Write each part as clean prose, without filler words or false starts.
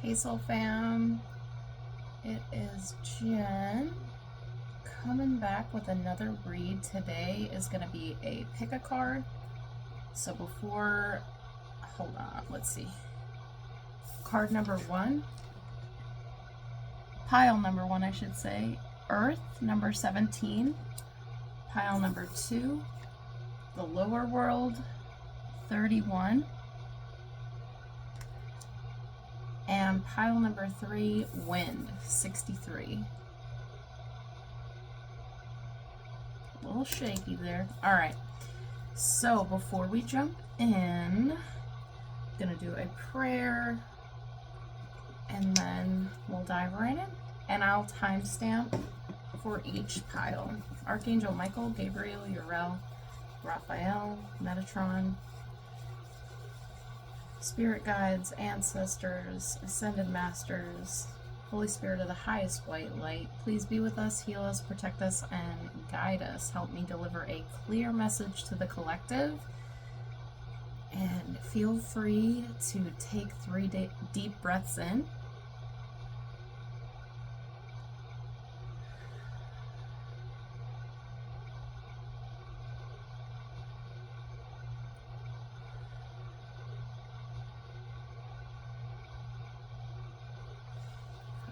Hey Soul Fam, it is Jen coming back with another read. Today is going to be a pick a card. So hold on, let's see. Card number 1, pile number 1 I should say, Earth number 17, pile number 2, the lower world 31, and pile number 3, wind 63. A little shaky there. All right, so before we jump in, I'm gonna do a prayer and then we'll dive right in, and I'll timestamp for each pile. Archangel Michael, Gabriel, Uriel, Raphael, Metatron, Spirit guides, ancestors, ascended masters, Holy Spirit of the highest white light, please be with us, heal us, protect us, and guide us. Help me deliver a clear message to the collective. And feel free to take 3 deep breaths in.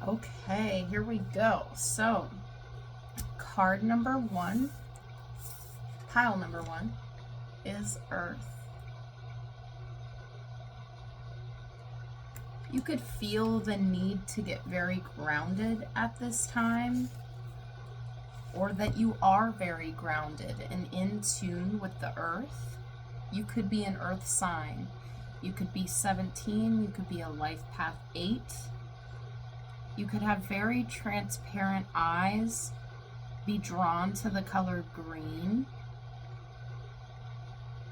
Okay, here we go. So, card number 1, pile number 1, is Earth. You could feel the need to get very grounded at this time, or that you are very grounded and in tune with the Earth. You could be an Earth sign. You could be 17, you could be a life path 8. You could have very transparent eyes, be drawn to the color green.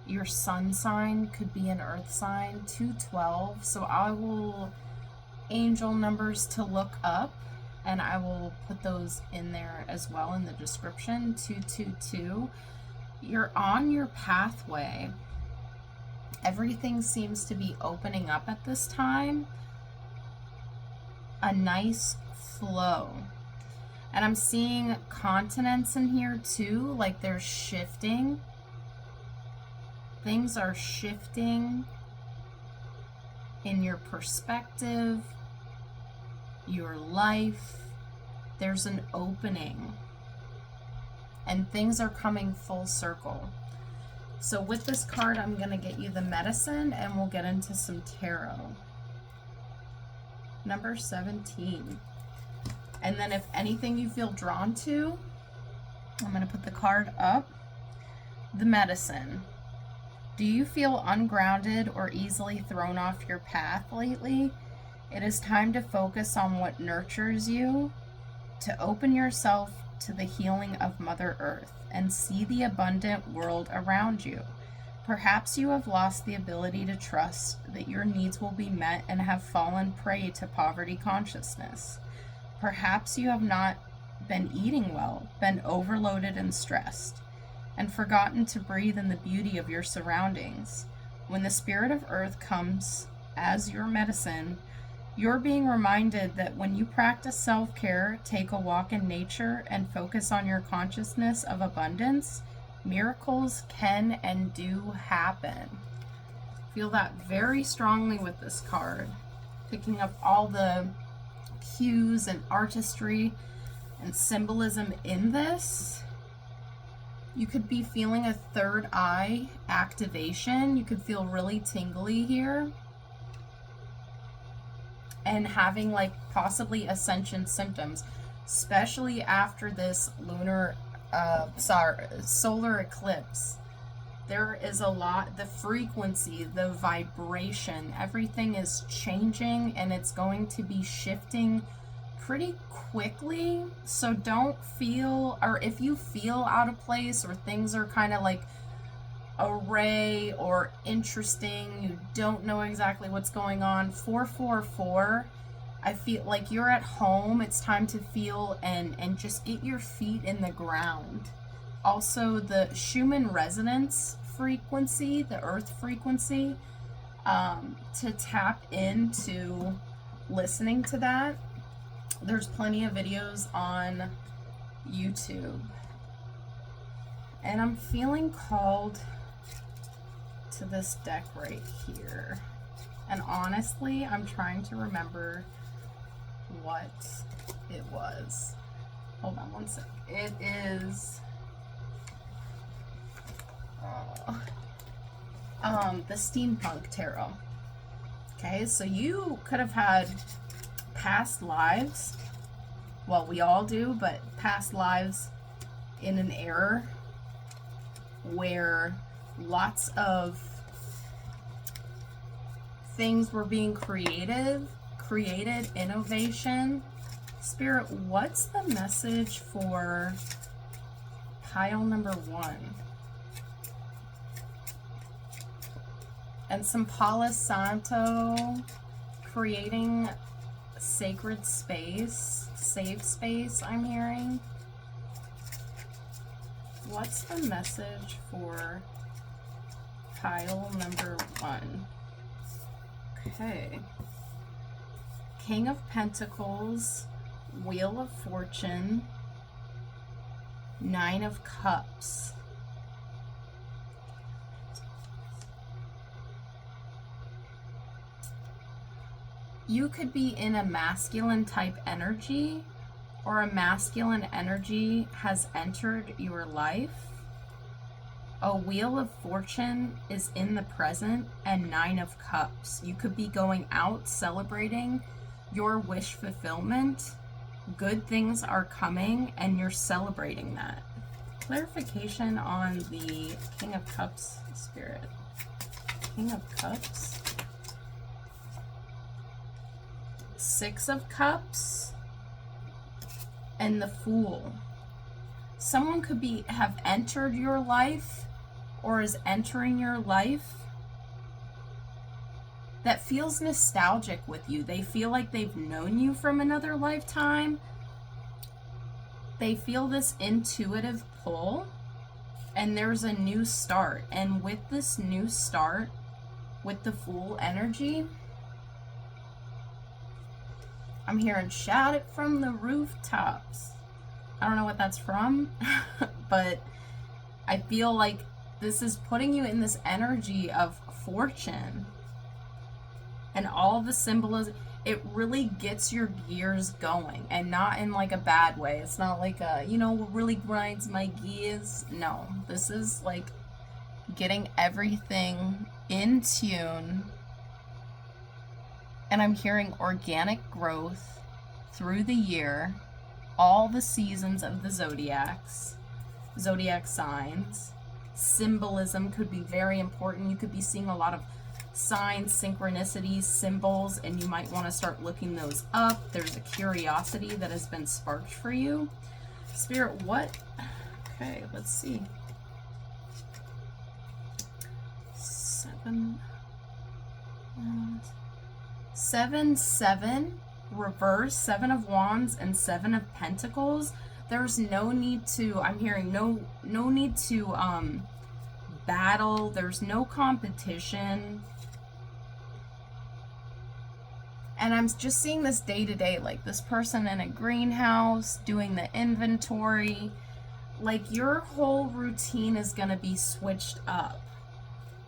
Your sun sign could be an earth sign, 212. So I will angel numbers to look up, and I will put those in there as well in the description. 222. You're on your pathway. Everything seems to be opening up at this time. A nice flow. And I'm seeing continents in here too, like they're shifting. Things are shifting in your perspective, your life. There's an opening, and things are coming full circle. So with this card, I'm going to get you the medicine, and we'll get into some tarot. Number 17. And then if anything you feel drawn to, I'm going to put the card up. The medicine. Do you feel ungrounded or easily thrown off your path lately? It is time to focus on what nurtures you, to open yourself to the healing of Mother Earth and see the abundant world around you. Perhaps you have lost the ability to trust that your needs will be met and have fallen prey to poverty consciousness. Perhaps you have not been eating well, been overloaded and stressed, and forgotten to breathe in the beauty of your surroundings. When the Spirit of Earth comes as your medicine, you're being reminded that when you practice self-care, take a walk in nature, and focus on your consciousness of abundance, miracles can and do happen. Feel that very strongly with this card. Picking up all the cues and artistry and symbolism in this. You could be feeling a third eye activation. You could feel really tingly here. And having like possibly ascension symptoms, especially after this solar eclipse. There is a lot, the frequency, the vibration, everything is changing, and it's going to be shifting pretty quickly. So don't feel, or if you feel out of place or things are kind of like array or interesting, you don't know exactly what's going on, 444, I feel like you're at home. It's time to feel and just get your feet in the ground. Also, the Schumann resonance frequency, the earth frequency, to tap into listening to that, there's plenty of videos on YouTube. And I'm feeling called to this deck right here. And honestly, I'm trying to remember what it was. Hold on one sec. It is the Steampunk Tarot. Okay, so you could have had past lives. Well, we all do, but past lives in an era where lots of things were being created, innovation. Spirit, what's the message for pile number 1? And some Palo Santo, creating sacred space, safe space, I'm hearing. What's the message for pile number 1? Okay. King of Pentacles, Wheel of Fortune, 9 of Cups. You could be in a masculine type energy, or a masculine energy has entered your life. A Wheel of Fortune is in the present, and 9 of Cups. You could be going out celebrating your wish fulfillment. Good things are coming, and you're celebrating that. Clarification on the King of Cups, Spirit. King of Cups. 6 of Cups. And the Fool. Someone could have entered your life, or is entering your life, that feels nostalgic with you. They feel like they've known you from another lifetime. They feel this intuitive pull, and there's a new start. And with this new start, with the Fool energy, I'm hearing shout it from the rooftops. I don't know what that's from, but I feel like this is putting you in this energy of fortune. And all the symbolism, it really gets your gears going, and not in like a bad way. It's not like a, really grinds my gears. No, this is like getting everything in tune. And I'm hearing organic growth through the year, all the seasons of the zodiac signs. Symbolism could be very important. You could be seeing a lot of signs, synchronicities, symbols, and you might want to start looking those up. There's a curiosity that has been sparked for you. Spirit, what? Okay, let's see. 7, 7, reverse, 7 of Wands and 7 of Pentacles. There's no need to, I'm hearing no need to battle. There's no competition. And I'm just seeing this day to day, like this person in a greenhouse doing the inventory. Like your whole routine is going to be switched up.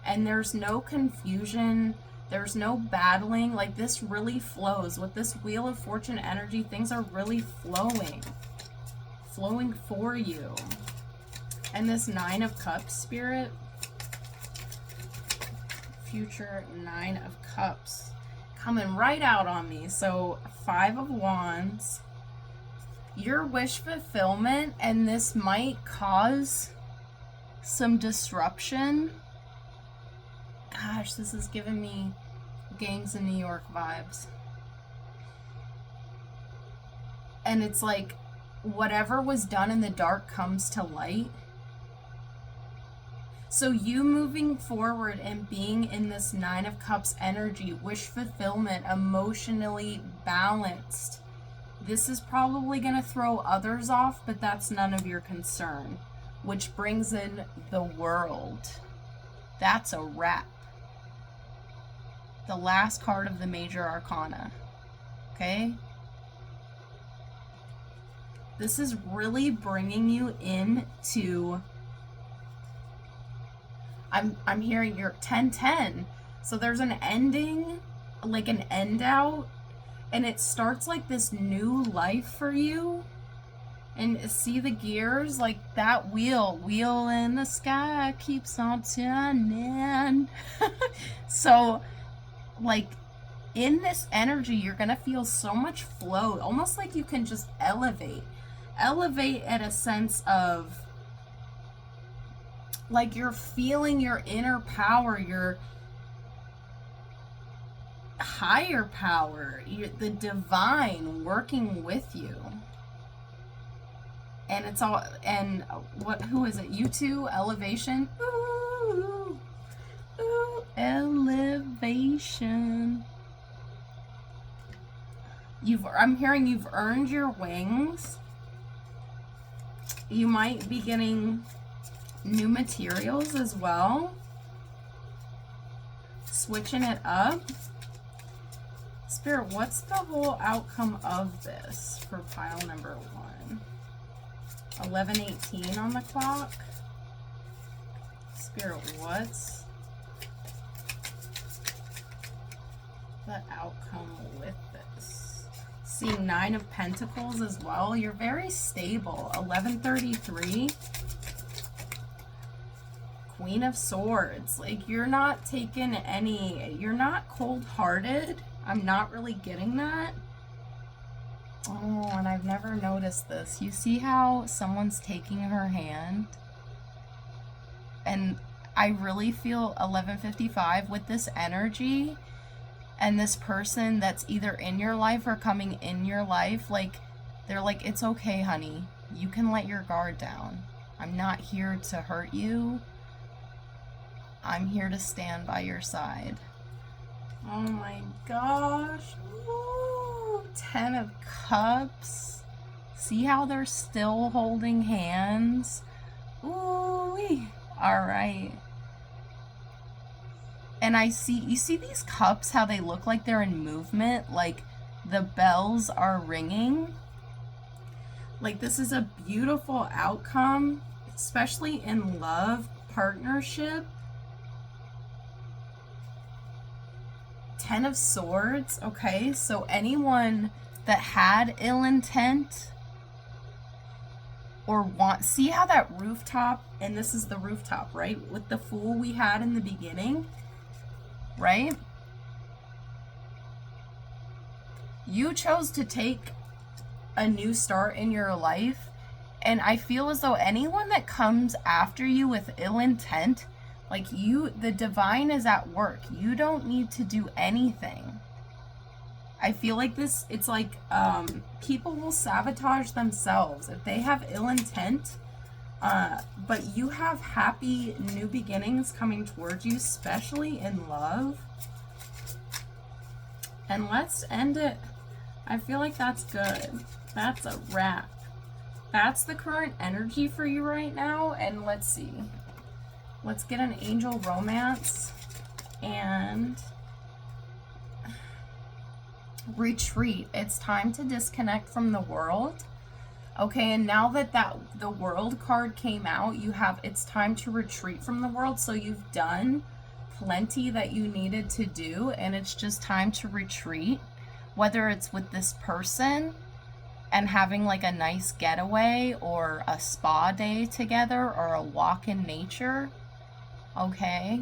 And there's no confusion. There's no battling. Like this really flows. With this Wheel of Fortune energy, things are really flowing for you. And this 9 of Cups, Spirit, future 9 of Cups, coming right out on me. So 5 of Wands, your wish fulfillment, and this might cause some disruption. Gosh, this is giving me Gangs in New York vibes. And it's like whatever was done in the dark comes to light. So you moving forward and being in this 9 of Cups energy, wish fulfillment, emotionally balanced, this is probably going to throw others off, but that's none of your concern. Which brings in the World. That's a wrap. The last card of the Major Arcana. okay? This is really bringing you into, I'm hearing you're 10-10. So there's an ending, like an end out, and it starts like this new life for you. And see the gears, like that wheel in the sky keeps on turning. So like in this energy, you're gonna feel so much flow, almost like you can just elevate at a sense of like you're feeling your inner power, your higher power, the divine working with you. And it's all, and who is it? You two, elevation. Ooh, ooh, elevation. I'm hearing you've earned your wings. You might be getting new materials as well. Switching it up. Spirit, what's the whole outcome of this for pile number 1? 11:18 on the clock. Spirit, what's the outcome with this? Seeing 9 of Pentacles as well. You're very stable. 11:33. Queen of Swords. Like, you're not taking any, you're not cold-hearted. I'm not really getting that. Oh, and I've never noticed this. You see how someone's taking her hand? And I really feel 11:55 with this energy and this person that's either in your life or coming in your life. Like, they're like, it's okay, honey. You can let your guard down. I'm not here to hurt you. I'm here to stand by your side. Oh my gosh. Ooh, 10 of Cups. See how they're still holding hands? Ooh-wee. All right. And you see these cups, how they look like they're in movement, like the bells are ringing. Like, this is a beautiful outcome, especially in love, partnership. 10 of Swords, okay? So anyone that had ill intent or see how that rooftop, and this is the rooftop, right? With the Fool we had in the beginning, right? You chose to take a new start in your life, and I feel as though anyone that comes after you with ill intent, like the divine is at work. You don't need to do anything. I feel like this, it's like people will sabotage themselves if they have ill intent, but you have happy new beginnings coming towards you, especially in love. And let's end it. I feel like that's good. That's a wrap. That's the current energy for you right now. And let's see. Let's get an angel romance and retreat. It's time to disconnect from the world. Okay, and now that the world card came out, it's time to retreat from the world. So you've done plenty that you needed to do, and it's just time to retreat. Whether it's with this person and having like a nice getaway or a spa day together or a walk in nature. Okay,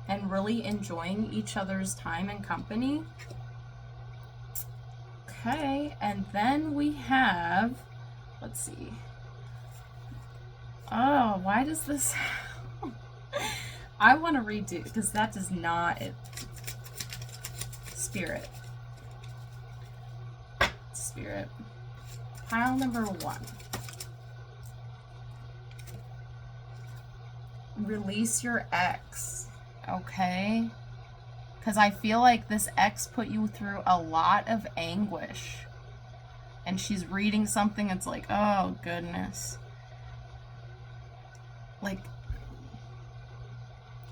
and really enjoying each other's time and company. Okay, and then we have, let's see. Oh, why does this? I want to redo, because that does not it. Spirit. Pile number 1. Release your ex, okay? Because I feel like this ex put you through a lot of anguish. And she's reading something, it's like, oh goodness. Like,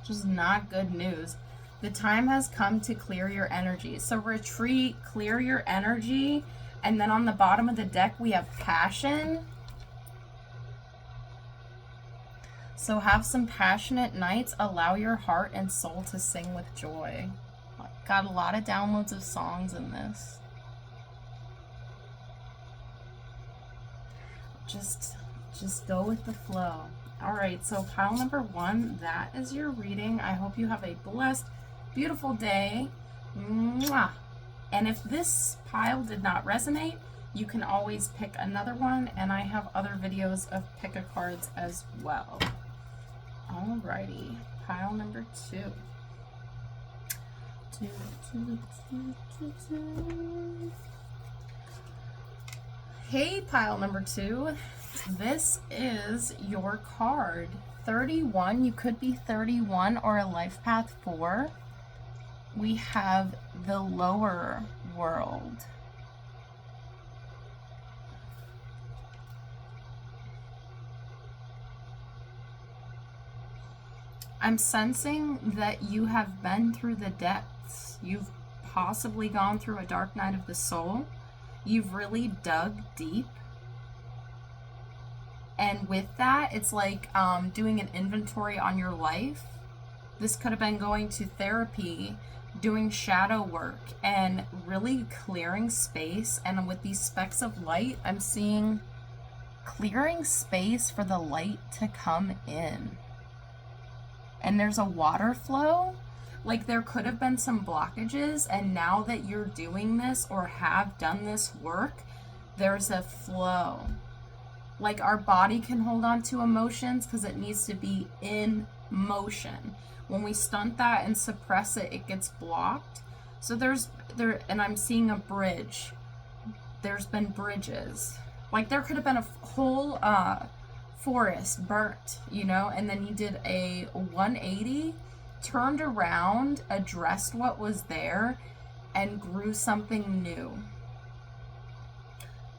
just not good news. The time has come to clear your energy. So retreat, clear your energy. And then on the bottom of the deck, we have passion. So have some passionate nights. Allow your heart and soul to sing with joy. Got a lot of downloads of songs in this. Just go with the flow. All right, so pile number 1, that is your reading. I hope you have a blessed, beautiful day. Mwah. And if this pile did not resonate, you can always pick another one, and I have other videos of pick-a-cards as well. Alrighty, pile number 2. Hey, pile number 2. This is your card. 31. You could be 31 or a life path 4. We have the lower world. I'm sensing that you have been through the depths. You've possibly gone through a dark night of the soul. You've really dug deep. And with that, it's like doing an inventory on your life. This could have been going to therapy, doing shadow work, and really clearing space. And with these specks of light, I'm seeing clearing space for the light to come in. And there's a water flow. Like there could have been some blockages, and now that you're doing this or have done this work, there's a flow. Like our body can hold on to emotions because it needs to be in motion. When we stunt that and suppress it, it gets blocked. So and I'm seeing a bridge. There's been bridges. Like there could have been a whole forest burnt, you know, and then you did a 180, turned around, addressed what was there, and grew something new.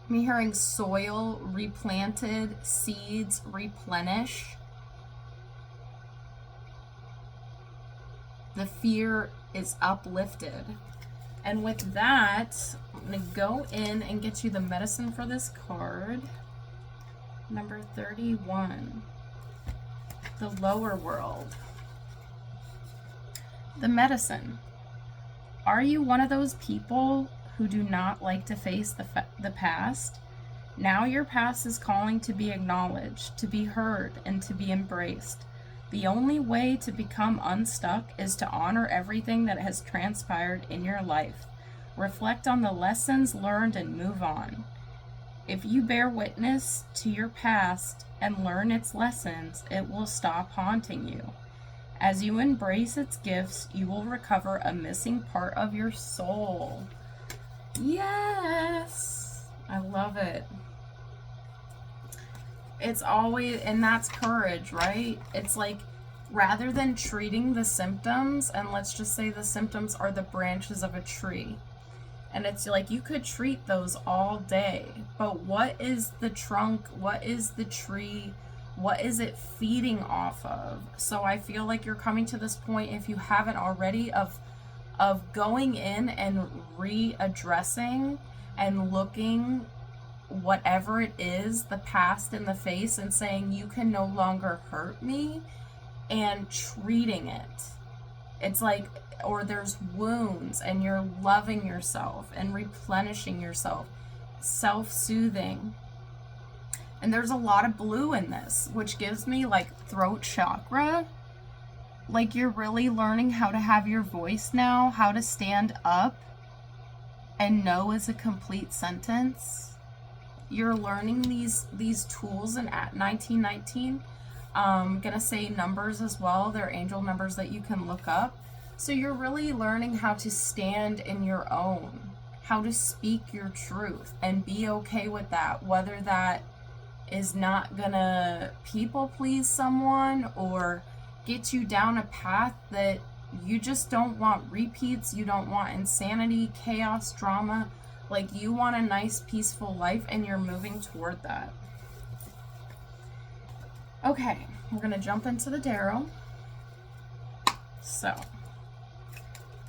I'm hearing soil replanted, seeds replenish. The fear is uplifted. And with that, I'm going to go in and get you the medicine for this card. Number 31. The lower world. The medicine. Are you one of those people who do not like to face the past? Now your past is calling to be acknowledged, to be heard, and to be embraced. The only way to become unstuck is to honor everything that has transpired in your life. Reflect on the lessons learned and move on. If you bear witness to your past and learn its lessons, it will stop haunting you. As you embrace its gifts, you will recover a missing part of your soul. Yes! I love it. It's always, and that's courage, right? It's like, rather than treating the symptoms, and let's just say the symptoms are the branches of a tree. And it's like, you could treat those all day, but what is the trunk? What is the tree? What is it feeding off of? So I feel like you're coming to this point, if you haven't already, of going in and readdressing and looking whatever it is, the past in the face, and saying, you can no longer hurt me, and treating it. It's like, or there's wounds and you're loving yourself and replenishing yourself, self-soothing. And there's a lot of blue in this, which gives me like throat chakra. Like you're really learning how to have your voice now, how to stand up, and no is a complete sentence. You're learning these tools in at 1919. I'm gonna say numbers as well. They're angel numbers that you can look up. So you're really learning how to stand in your own, how to speak your truth and be okay with that, whether that is not gonna people please someone or get you down a path that you just don't want repeats, you don't want insanity, chaos, drama. Like you want a nice peaceful life and you're moving toward that. Okay, we're gonna jump into the tarot. So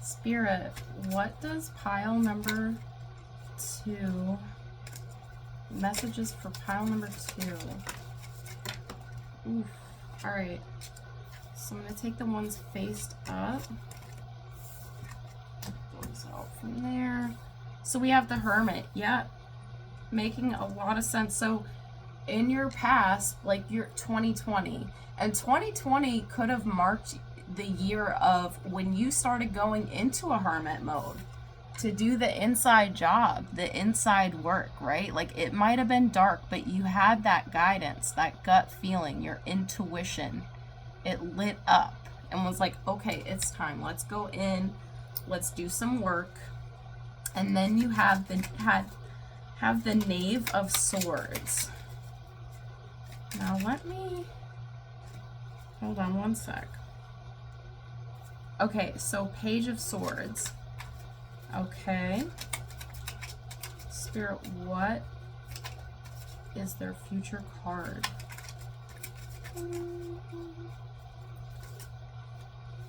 Spirit, what does pile number 2, messages for pile number 2? Oof. All right. So I'm going to take the ones faced up. Those out from there. So we have the Hermit. Yeah. Making a lot of sense. So in your past, like your 2020, and 2020 could have marked the year of when you started going into a hermit mode to do the inside job, the inside work, right? Like it might have been dark, but you had that guidance, that gut feeling, your intuition. It lit up and was like, okay, it's time. Let's go in. Let's do some work. And then you have the Knave of Swords. Now let me, hold on one sec. Okay, so Page of Swords. Okay. Spirit, what is their future card? I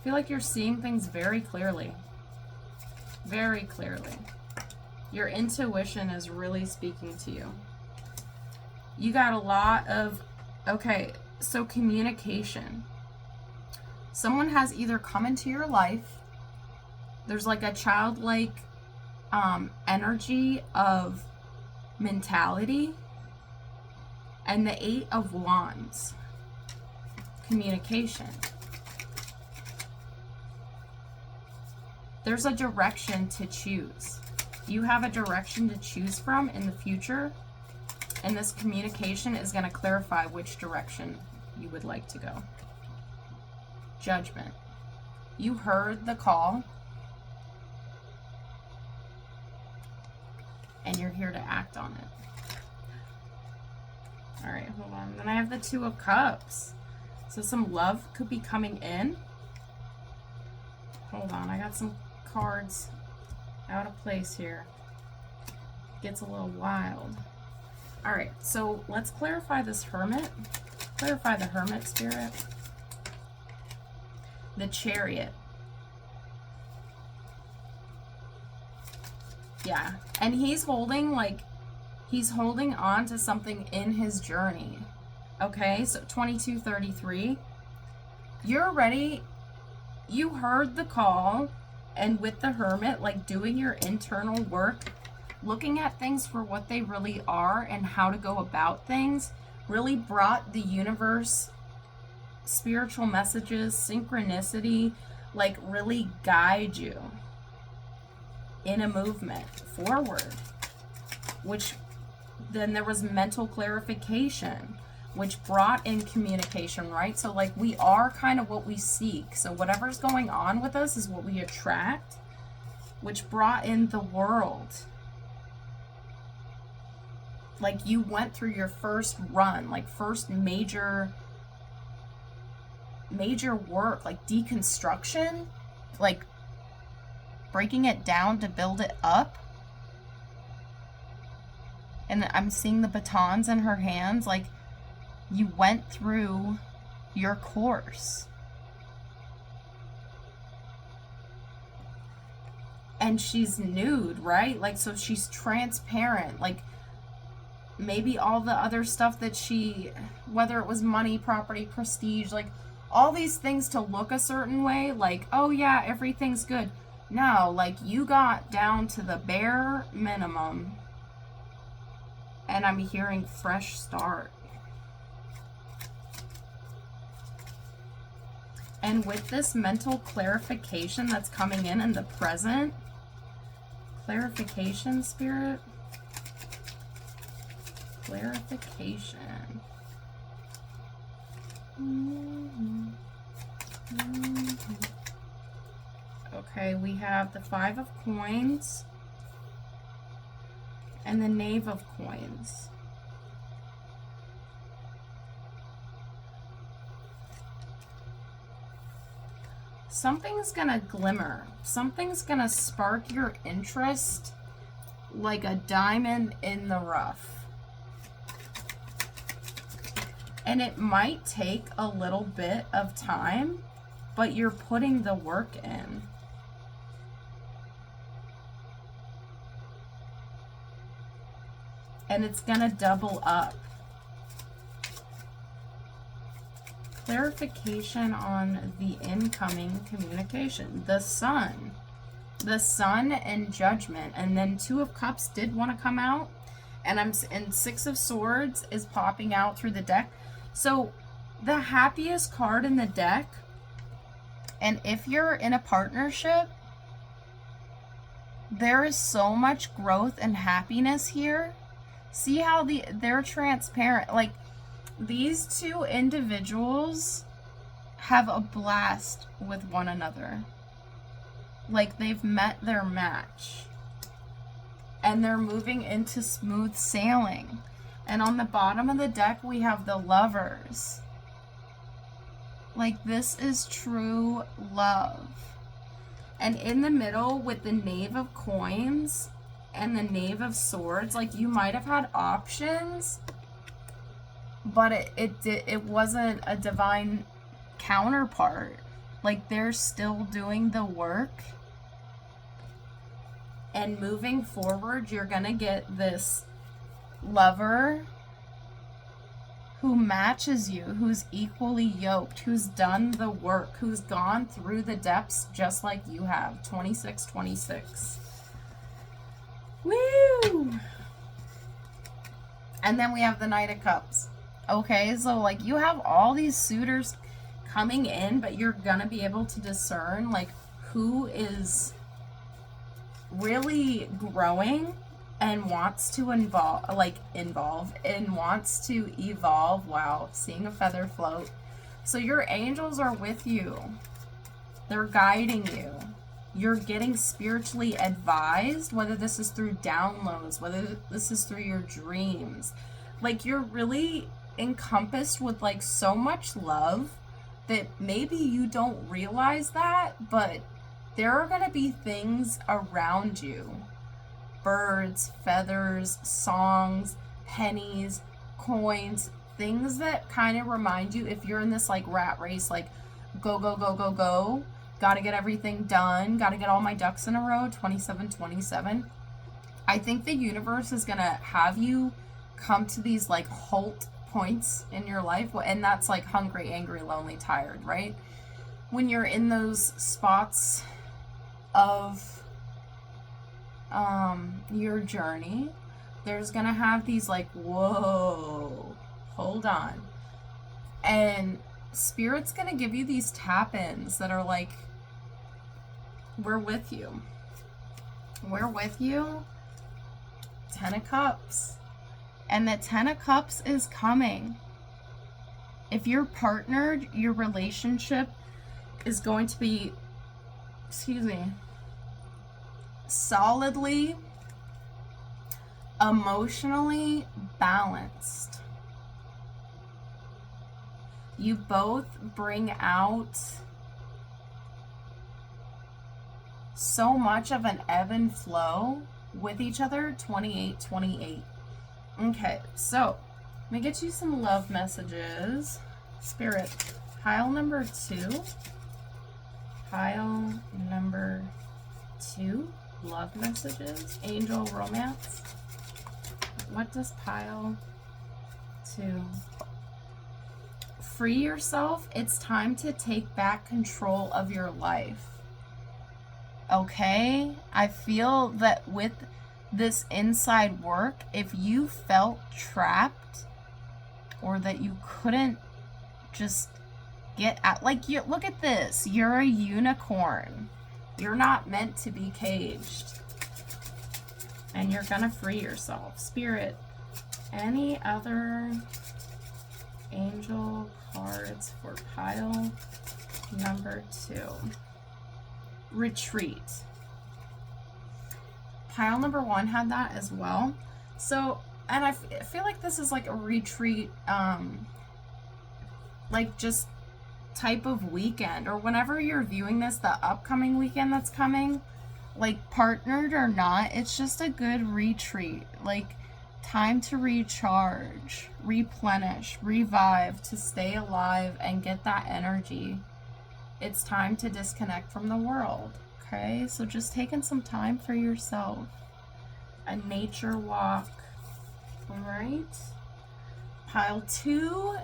feel like you're seeing things very clearly. Very clearly. Your intuition is really speaking to you. You got a lot of, okay, so communication. Someone has either come into your life, there's like a childlike energy of mentality, and the 8 of Wands, communication. There's a direction to choose. You have a direction to choose from in the future, and this communication is going to clarify which direction you would like to go. Judgment. You heard the call, and you're here to act on it. All right, hold on. Then I have the 2 of Cups. So some love could be coming in. Hold on, I got some cards out of place here. Gets a little wild. All right, so let's clarify this Hermit. Clarify the Hermit, Spirit. The Chariot. Yeah, and he's holding on to something in his journey. Okay, so 2233. You're ready. You heard the call, and with the Hermit, like doing your internal work, looking at things for what they really are and how to go about things, really brought the universe spiritual messages, synchronicity, like really guide you in a movement forward. Which then there was mental clarification, which brought in communication, right? So like we are kind of what we seek. So whatever's going on with us is what we attract, which brought in the World. Like you went through your first run, like first major work, like deconstruction, like breaking it down to build it up. And I'm seeing the batons in her hands, like you went through your course. And she's nude, right? Like, so she's transparent. Like, maybe all the other stuff that she, whether it was money, property, prestige, like all these things to look a certain way, like, oh yeah, everything's good. No, like you got down to the bare minimum. And I'm hearing fresh start. And with this mental clarification that's coming in the present, clarification, Spirit, clarification. Okay, we have the 5 of Coins and the Knave of Coins. Something's gonna glimmer. Something's gonna spark your interest like a diamond in the rough. And it might take a little bit of time, but you're putting the work in. and it's going to double up. Clarification on the incoming communication. The Sun. The Sun and Judgment. And then Two of Cups did want to come out. And Six of Swords is popping out through the deck. So the happiest card in the deck, and if you're in a partnership, there is so much growth and happiness here. See how they're transparent. Like, these two individuals have a blast with one another. Like, they've met their match. And they're moving into smooth sailing. And on the bottom of the deck, we have the Lovers. Like, this is true love. And in the middle with the Knave of Coins and the Knave of Swords, like, you might have had options, but it wasn't a divine counterpart. Like, they're still doing the work. And moving forward, you're going to get this lover who matches you, who's equally yoked, who's done the work, who's gone through the depths just like you have. 2626. Woo! And then we have the Knight of Cups. Okay, so like you have all these suitors coming in, but you're going to be able to discern like who is really growing and wants to involve and wants to evolve. Wow, seeing a feather float. So your angels are with you. They're guiding you. You're getting spiritually advised, whether this is through downloads, whether this is through your dreams. Like, you're really encompassed with like so much love that maybe you don't realize that, but there are going to be things around you. Birds, feathers, songs, pennies, coins, things that kind of remind you, if you're in this like rat race, like go, go, go, go, go, gotta get everything done, gotta get all my ducks in a row, 2727. I think the universe is going to have you come to these like halt points in your life, and that's like hungry, angry, lonely, tired, right? When you're in those spots of your journey, there's gonna have these like, whoa, hold on, and Spirit's gonna give you these tap-ins that are like, we're with you, we're with you. 10 of Cups, and the 10 of Cups is coming. If you're partnered, your relationship is going to be, solidly emotionally balanced. You both bring out so much of an ebb and flow with each other. 2828. Okay, so let me get you some love messages. Spirit, pile number 2. Pile number 2. Love messages. Angel romance. What does pile 2? Free yourself. It's time to take back control of your life. Okay? I feel that with this inside work, if you felt trapped or that you couldn't just get out, like, you look at this, you're a unicorn. You're not meant to be caged. And you're gonna free yourself. Spirit, any other angel cards for pile number 2? Retreat. Pile number 1 had that as well. So, and I feel like this is like a retreat, like just type of weekend, or whenever you're viewing this, the upcoming weekend that's coming, like partnered or not, it's just a good retreat, like time to recharge, replenish, revive, to stay alive and get that energy. It's time to disconnect from the world. Okay, so just taking some time for yourself, a nature walk, All right. Pile 2,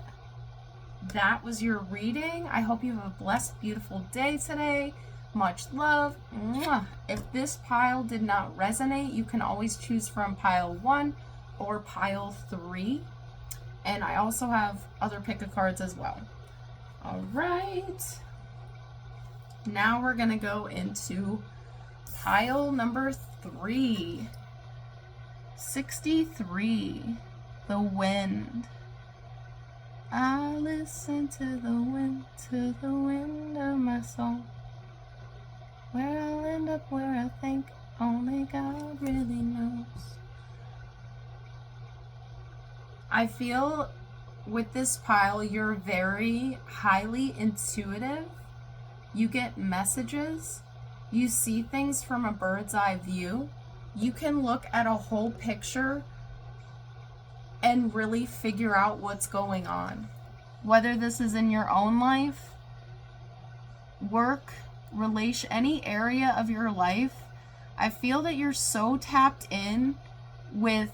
that was your reading. I hope you have a blessed, beautiful day today. Much love. Mwah. If this pile did not resonate, you can always choose from pile 1 or pile 3. And I also have other pick a cards as well. All right. Now we're going to go into pile number 3. 63. The wind. I listen to the wind of my soul. Where I'll end up, where I think only God really knows. I feel with this pile, you're very highly intuitive. You get messages. You see things from a bird's eye view. You can look at a whole picture and really figure out what's going on. Whether this is in your own life, work, relation, any area of your life, I feel that you're so tapped in with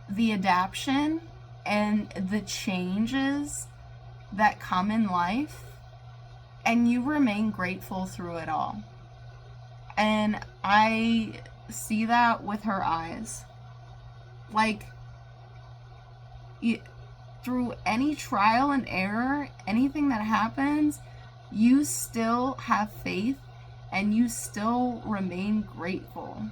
the adaptation and the changes that come in life, and you remain grateful through it all. And I see that with her eyes. Like, through any trial and error, anything that happens, you still have faith and you still remain grateful.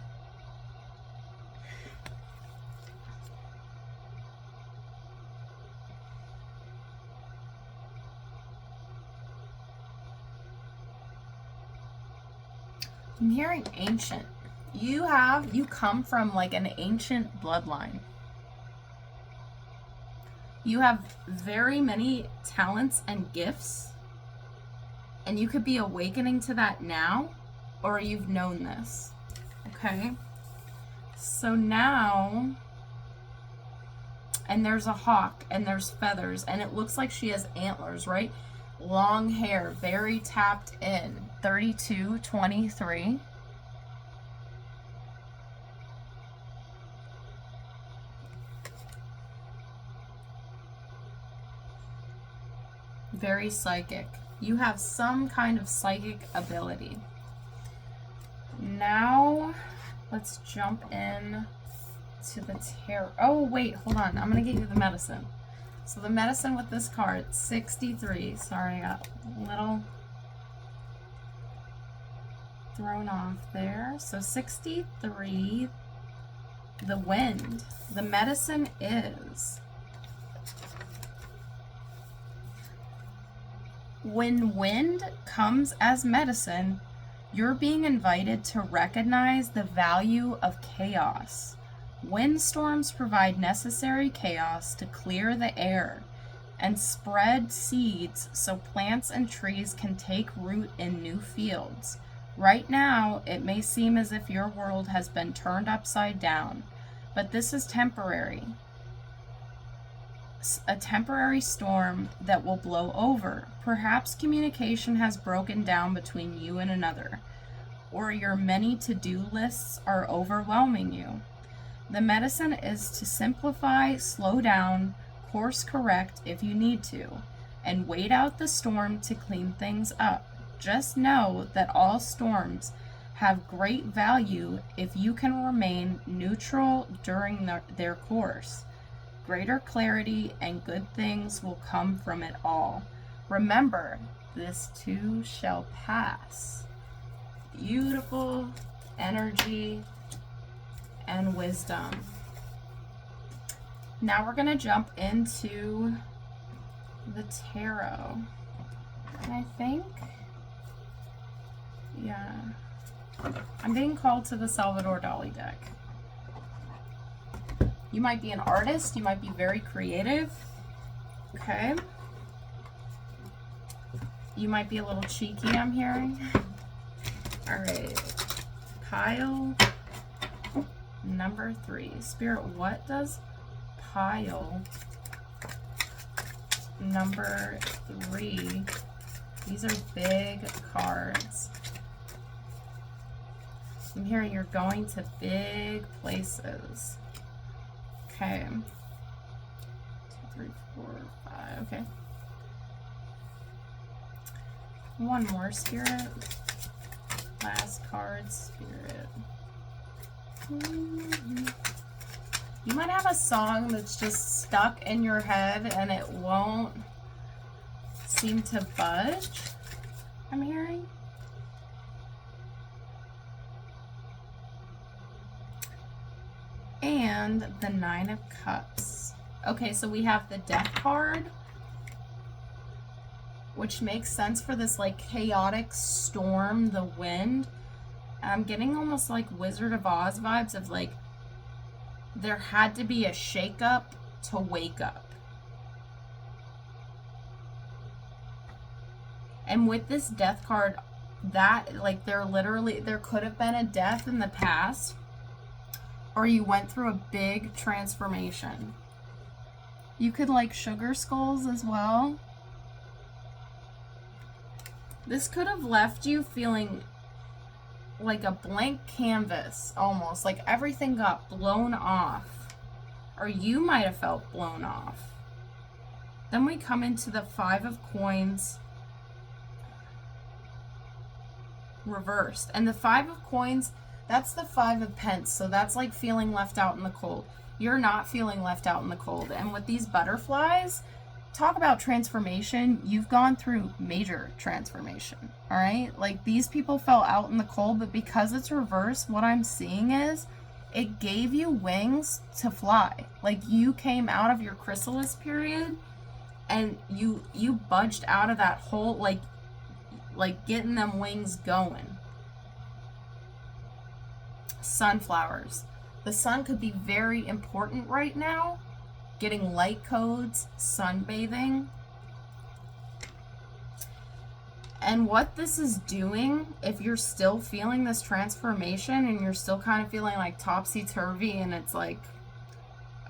I'm hearing ancient. You come from like an ancient bloodline. You have very many talents and gifts, and you could be awakening to that now, or you've known this. Okay? So now, and there's a hawk, and there's feathers, and it looks like she has antlers, right? Long hair, very tapped in. 32, 23. Very psychic. You have some kind of psychic ability. Now, let's jump in to the tarot. Oh, wait, hold on. I'm going to get you the medicine. So the medicine with this card, 63. Sorry, I got a little thrown off there. So 63, the wind. The medicine is, when wind comes as medicine, you're being invited to recognize the value of chaos. Windstorms provide necessary chaos to clear the air and spread seeds so plants and trees can take root in new fields. Right now, it may seem as if your world has been turned upside down, but this is temporary. A temporary storm that will blow over. Perhaps communication has broken down between you and another, or your many to-do lists are overwhelming you. The medicine is to simplify, slow down, course correct if you need to, and wait out the storm to clean things up. Just know that all storms have great value if you can remain neutral during their course. Greater clarity and good things will come from it all. Remember, this too shall pass. Beautiful energy and wisdom. Now we're going to jump into the tarot. I think, yeah, I'm being called to the Salvador Dali deck. You might be an artist. You might be very creative. Okay. You might be a little cheeky, I'm hearing. All right. Pile number 3. Spirit, what does pile number 3? These are big cards. I'm hearing you're going to big places. Okay. 3, 4, 5. Okay. One more, Spirit. Last card, Spirit. You might have a song that's just stuck in your head and it won't seem to budge, I'm hearing. And the 9 of Cups. Okay, so we have the Death card, which makes sense for this like chaotic storm, the wind. I'm getting almost like Wizard of Oz vibes of like there had to be a shakeup to wake up. And with this Death card, that like there could have been a death in the past, or you went through a big transformation. You could like sugar skulls as well. This could have left you feeling like a blank canvas, almost like everything got blown off, or you might have felt blown off. Then we come into the 5 of Coins reversed, and the 5 of Coins, that's the 5 of Pence, so that's like feeling left out in the cold. You're not feeling left out in the cold. And with these butterflies, talk about transformation. You've gone through major transformation, all right? Like these people fell out in the cold, but because it's reversed, what I'm seeing is it gave you wings to fly. Like you came out of your chrysalis period and you budged out of that hole, like getting them wings going. Sunflowers. The sun could be very important right now. Getting light codes, sunbathing. And what this is doing, if you're still feeling this transformation and you're still kind of feeling like topsy-turvy and it's like,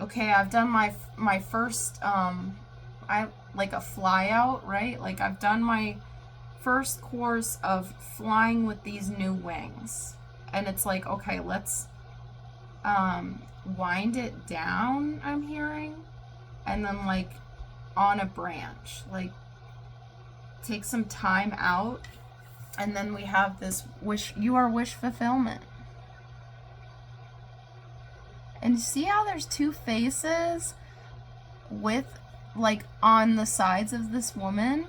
okay, I've done my first, like a fly out, right? Like I've done my first course of flying with these new wings. And it's like, okay, let's wind it down, I'm hearing, and then like on a branch, like take some time out. And then we have this wish fulfillment. And see how there's two faces with like on the sides of this woman?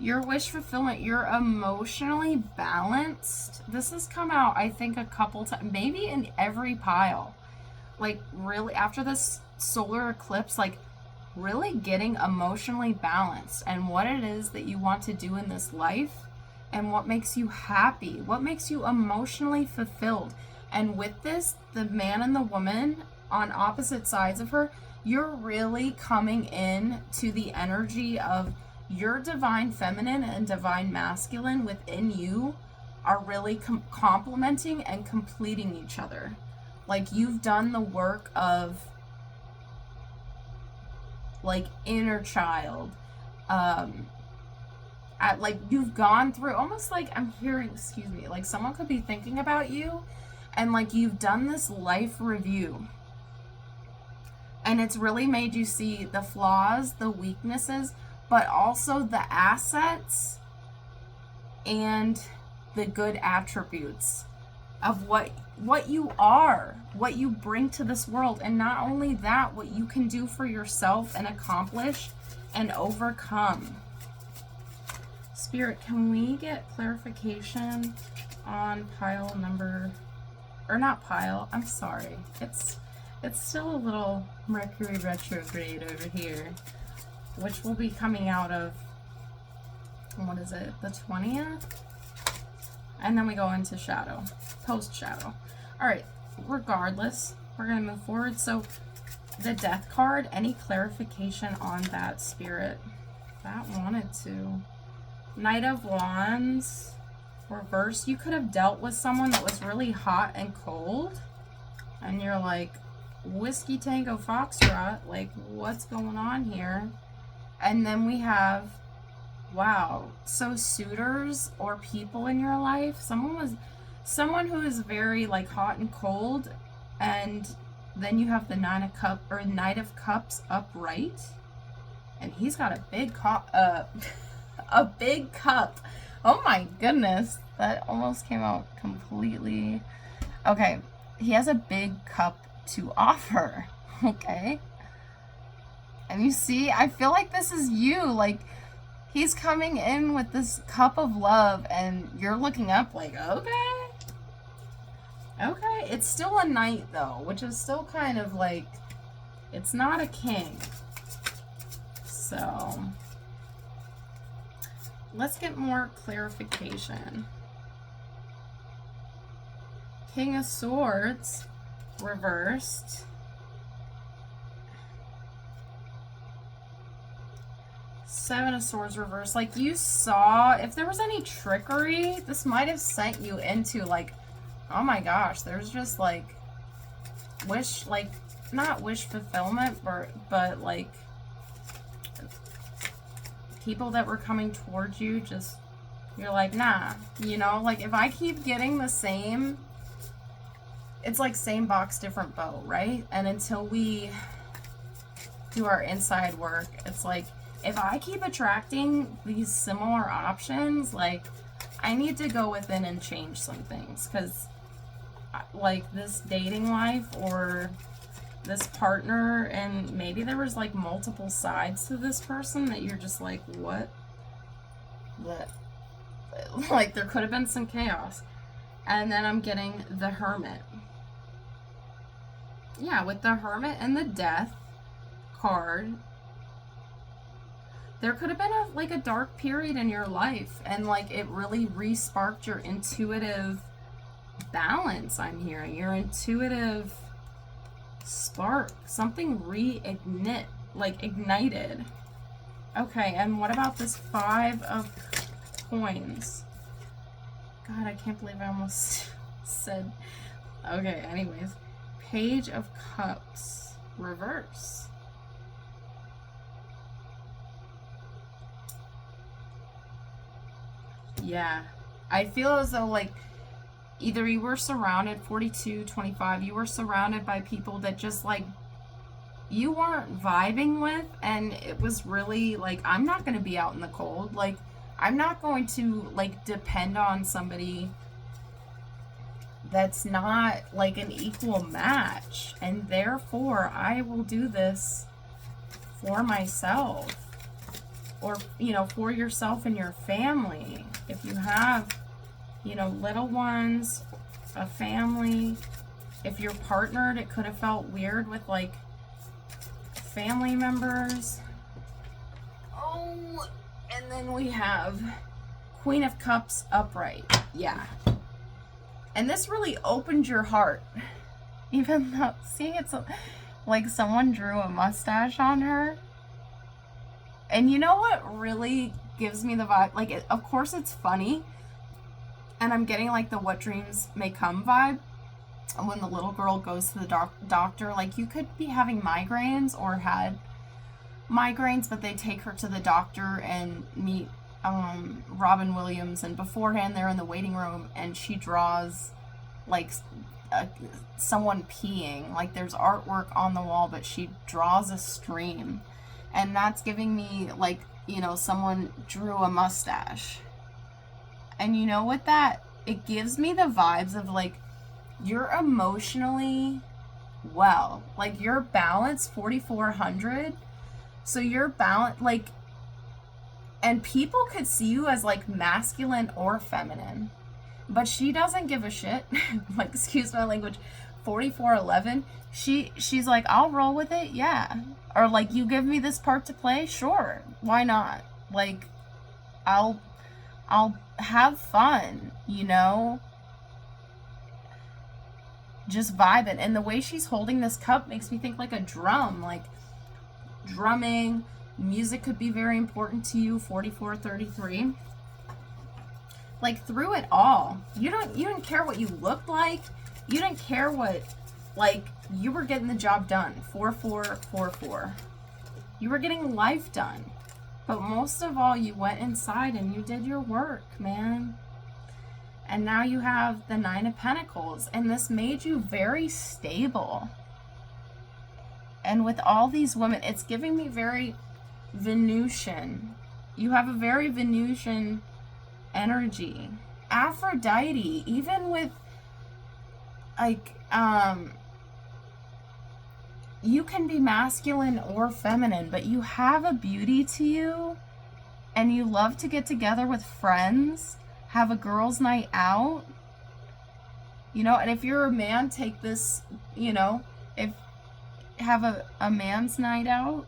Your wish fulfillment, you're emotionally balanced. This has come out, I think, a couple times, maybe in every pile. Like, really, after this solar eclipse, like, really getting emotionally balanced and what it is that you want to do in this life and what makes you happy, what makes you emotionally fulfilled. And with this, the man and the woman on opposite sides of her, you're really coming in to the energy of your divine feminine and divine masculine within you are really complementing and completing each other. Like you've done the work of like inner child, like you've gone through almost like I'm hearing, excuse me, like someone could be thinking about you and like you've done this life review and it's really made you see the flaws, the weaknesses, but also the assets and the good attributes of what you are, what you bring to this world. And not only that, what you can do for yourself and accomplish and overcome. Spirit, can we get clarification on pile number, or not pile, I'm sorry. It's still a little Mercury retrograde over here, which will be coming out of, what is it, the 20th? And then we go into shadow, post-shadow. All right, regardless, we're going to move forward. So the Death card, any clarification on that, Spirit? That wanted to. Knight of Wands, reverse. You could have dealt with someone that was really hot and cold. And you're like, Whiskey Tango Foxtrot, like, what's going on here? And then we have, wow, so suitors or people in your life, someone who is very like hot and cold, and Then you have the Knight of Cups upright. And he's got a big cup. A big cup. Oh my goodness. That almost came out completely. Okay. He has a big cup to offer. Okay. And you see, I feel like this is you. Like, he's coming in with this cup of love and you're looking up like, okay. Okay. It's still a knight though, which is still kind of like, it's not a king. So, let's get more clarification. King of Swords, reversed. Seven of Swords, reversed. Like, you saw, if there was any trickery, this might have sent you into, like, oh my gosh, there's just, like, not wish fulfillment, but like, people that were coming towards you, just, you're like, nah, you know, like, if I keep getting the same, it's like same box, different bow, right? And until we do our inside work, it's like, if I keep attracting these similar options, like, I need to go within and change some things, because, like, this dating life or this partner, and maybe there was like multiple sides to this person that you're just like, what? Like, there could have been some chaos. And then I'm getting the Hermit. Yeah, with the Hermit and the Death card, there could have been a dark period in your life, and like it really re-sparked your intuitive balance. I'm hearing your intuitive spark, something ignited. Okay, and what about this Five of Coins? God, I can't believe I almost said. Okay, anyways, Page of Cups, reverse. Yeah, I feel as though, like, either you were surrounded, 42, 25, you were surrounded by people that just, like, you weren't vibing with, and it was really, like, I'm not going to be out in the cold. Like, I'm not going to, like, depend on somebody that's not, like, an equal match. And therefore, I will do this for myself. Or, you know, for yourself and your family. If you have, you know, little ones, a family, if you're partnered, it could have felt weird with, like, family members. Oh, and then we have Queen of Cups upright. Yeah. And this really opened your heart. Even though, see, it's like someone drew a mustache on her. And you know what really gives me the vibe? Like, of course it's funny. And I'm getting, like, the what dreams may come vibe. When the little girl goes to the doctor, like, you could be having migraines or had migraines, but they take her to the doctor and meet Robin Williams. And beforehand, they're in the waiting room, and she draws, like, someone peeing. Like, there's artwork on the wall, but she draws a stream. And that's giving me, like, you know, someone drew a mustache. And you know what that, it gives me the vibes of, like, you're emotionally well. Like, you're balanced 4,400. So you're balanced, like, and people could see you as, like, masculine or feminine. But she doesn't give a shit. Like, excuse my language. 4411. She's like, I'll roll with it, yeah. Or, like, you give me this part to play, sure, why not? Like, I'll have fun, you know? Just vibing. And the way she's holding this cup makes me think like a drum, like drumming. Music could be very important to you, 4433. Like, through it all, you didn't care what you looked like. You didn't care what, like, you were getting the job done. 4444. You were getting life done. But most of all, you went inside and you did your work, man. And now you have the Nine of Pentacles. And this made you very stable. And with all these women, it's giving me very Venusian. You have a very Venusian energy. Aphrodite, even with like, you can be masculine or feminine, but you have a beauty to you, and you love to get together with friends, have a girls' night out, you know. And if you're a man, take this, you know, if have a man's night out,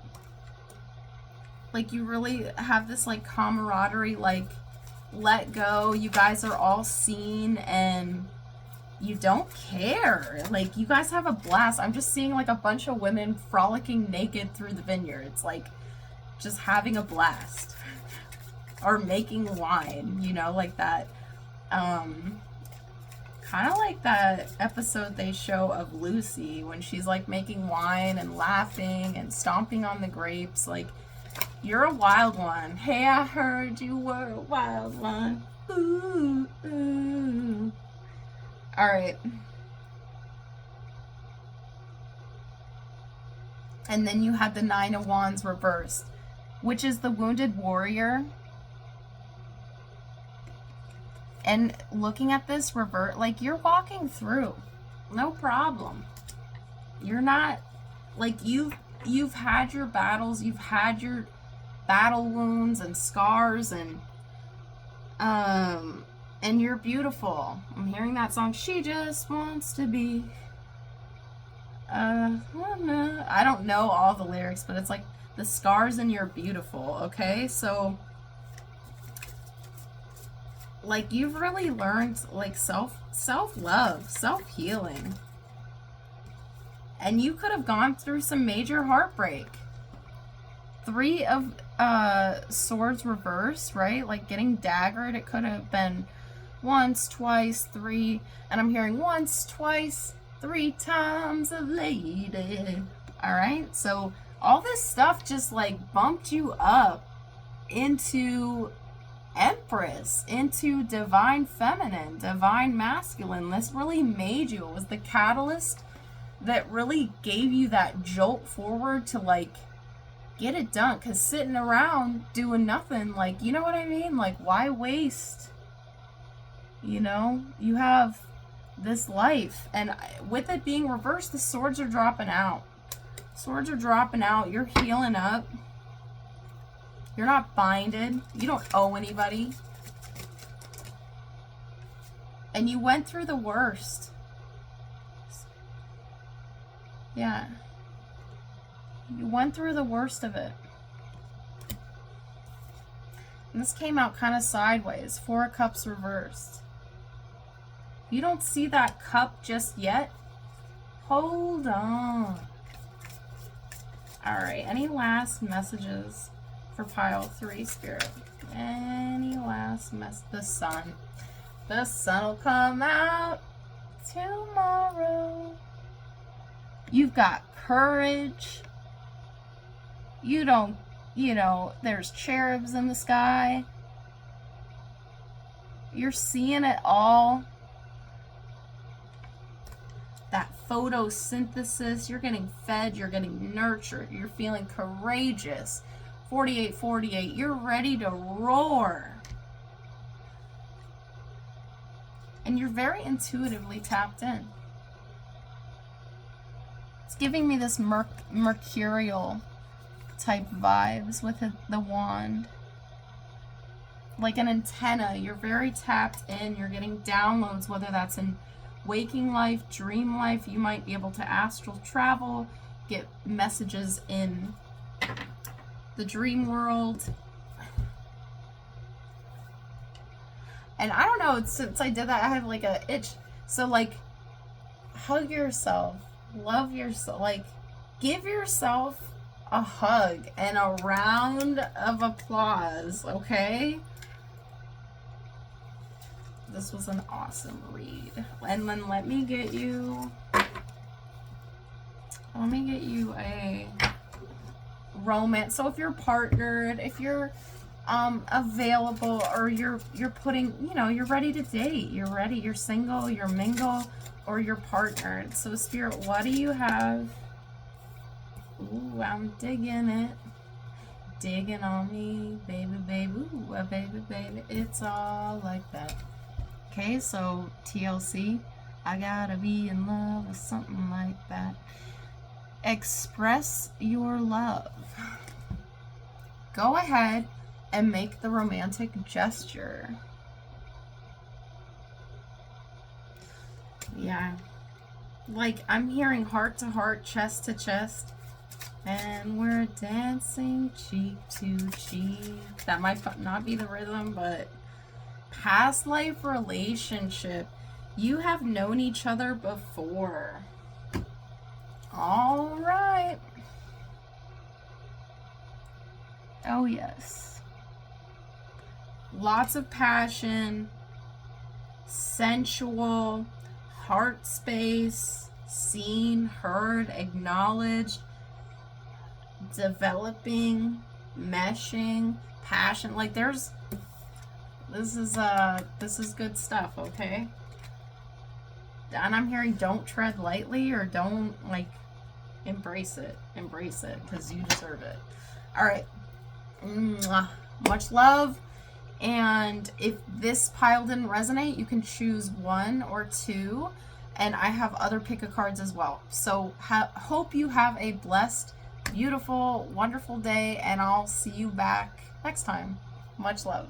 like you really have this like camaraderie, like let go, you guys are all seen and you don't care, like you guys have a blast. I'm just seeing like a bunch of women frolicking naked through the vineyards, like just having a blast or making wine, you know, like that kind of like that episode they show of Lucy when she's like making wine and laughing and stomping on the grapes. Like, you're a wild one. Hey, I heard you were a wild one. Ooh, ooh. All right. And then you had the Nine of Wands reversed, which is the wounded warrior. And looking at this revert, like you're walking through, no problem. You're not, like you've had your battles, you've had your battle wounds and scars, and you're beautiful. I'm hearing that song, She Just Wants to Be. I don't know all the lyrics, but it's like the scars and you're beautiful, okay? So like you've really learned like self-love, self-healing. And you could have gone through some major heartbreak. Three of Swords reversed, right? Like getting daggered. It could have been once, twice, three. And I'm hearing once, twice, three times a lady. All right. So all this stuff just like bumped you up into Empress, into divine feminine, divine masculine. This really made you. It was the catalyst that really gave you that jolt forward to like get it done. Because sitting around doing nothing, like, you know what I mean? Like, why waste? You know, you have this life, and with it being reversed, the swords are dropping out. Swords are dropping out. You're healing up. You're not binded. You don't owe anybody. And you went through the worst. Yeah. You went through the worst of it. And this came out kind of sideways. Four of Cups reversed. You don't see that cup just yet? Hold on. Alright, any last messages for pile 3, Spirit? Any last the sun. The sun will come out tomorrow. You've got courage. You don't, you know, there's cherubs in the sky. You're seeing it all. That photosynthesis, you're getting fed, you're getting nurtured, you're feeling courageous. 48, you're ready to roar. And you're very intuitively tapped in. It's giving me this mercurial type vibes with the wand. Like an antenna, you're very tapped in, you're getting downloads, whether that's in waking life, dream life. You might be able to astral travel, get messages in the dream world. And I don't know, since I did that, I have like a itch. So like, hug yourself, love yourself, like give yourself a hug and a round of applause, okay? This was an awesome read. And then let me get you a romance. So if you're partnered, if you're available, or you're putting, you know, you're ready to date, you're single, you're mingle, or you're partnered. So Spirit, what do you have Ooh, I'm digging it. Digging on me, baby, baby, ooh, baby, baby, it's all like that. Okay, so TLC, I gotta be in love or something like that. Express your love. Go ahead and make the romantic gesture. Yeah. Like, I'm hearing heart to heart, chest to chest. And we're dancing cheek to cheek. That might not be the rhythm, but past life relationship. You have known each other before. All right. Oh, yes. Lots of passion, sensual, heart space, seen, heard, acknowledged, developing, meshing, passion. Like this is good stuff, okay? And I'm hearing don't tread lightly, or don't, like, embrace it, because you deserve it. All right. Mwah. Much love. And if this pile didn't resonate, you can choose 1 or 2, and I have other pick a cards as well. So hope you have a blessed, beautiful, wonderful day, and I'll see you back next time. Much love.